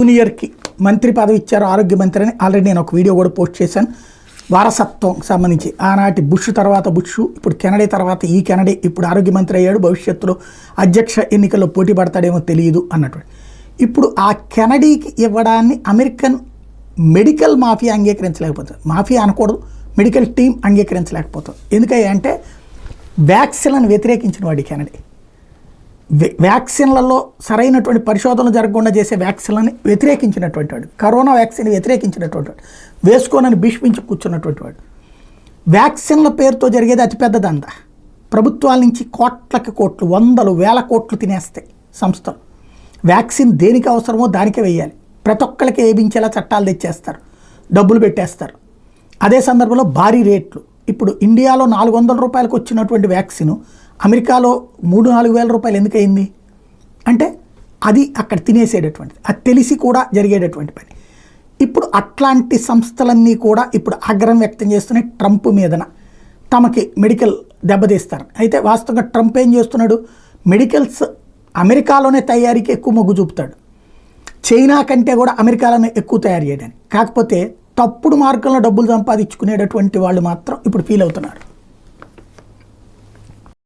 జూనియర్కి మంత్రి పదవి ఇచ్చారు ఆరోగ్య మంత్రి అని ఆల్రెడీ నేను ఒక వీడియో కూడా పోస్ట్ చేశాను. వారసత్వం సంబంధించి ఆనాటి బుష్ తర్వాత బుష్, ఇప్పుడు కెనడీ తర్వాత ఈ కెనడీ ఇప్పుడు ఆరోగ్య మంత్రి అయ్యాడు. భవిష్యత్తులో అధ్యక్ష ఎన్నికల్లో పోటీ పడతాడేమో తెలియదు అన్నట్టు. ఇప్పుడు ఆ కెనడీకి ఇవ్వడాన్ని అమెరికన్ మెడికల్ మాఫియా అంగీకరించలేకపోతుంది. మాఫియా అనకూడదు, మెడికల్ టీం అంగీకరించలేకపోతుంది. ఎందుకంటే వ్యాక్సిన్లను వ్యతిరేకించిన వాడి కెనడీ. వ్యాక్సిన్లలో సరైనటువంటి పరిశోధనలు జరగకుండా చేసే వ్యాక్సిన్లని వ్యతిరేకించినటువంటి వాడు, కరోనా వ్యాక్సిన్ వ్యతిరేకించినటువంటి వాడు, వేసుకోనని భీష్మించి కూర్చున్నటువంటి వాడు. వ్యాక్సిన్ల పేరుతో జరిగేది అతిపెద్ద దంద. ప్రభుత్వాల నుంచి కోట్లకి కోట్లు, వందలు వేల కోట్లు తినేస్తాయి సంస్థలు. వ్యాక్సిన్ దేనికి అవసరమో దానికే వేయాలి. ప్రతి ఒక్కరికి ఏబించేలా చట్టాలు తెచ్చేస్తారు, డబ్బులు పెట్టేస్తారు. అదే సందర్భంలో భారీ రేట్లు. ఇప్పుడు ఇండియాలో 400 రూపాయలకు వచ్చినటువంటి వ్యాక్సిన్ అమెరికాలో 3-4 వేల రూపాయలు ఎందుకయింది అంటే అది అక్కడ తినేసేటటువంటిది. అది తెలిసి కూడా జరిగేటటువంటి పని. ఇప్పుడు అట్లాంటి సంస్థలన్నీ కూడా ఇప్పుడు ఆగ్రహం వ్యక్తం చేస్తున్నాయి ట్రంప్ మీదన, తమకి మెడికల్ దెబ్బతీస్తారు. అయితే వాస్తవంగా ట్రంప్ ఏం చేస్తున్నాడు, మెడికల్స్ అమెరికాలోనే తయారీకి ఎక్కువ మొగ్గు చూపుతాడు. చైనా కంటే కూడా అమెరికాలోనే ఎక్కువ తయారు చేయడానికి. కాకపోతే తప్పుడు మార్గంలో డబ్బులు సంపాదించుకునేటటువంటి వాళ్ళు మాత్రం ఇప్పుడు ఫీల్ అవుతున్నారు.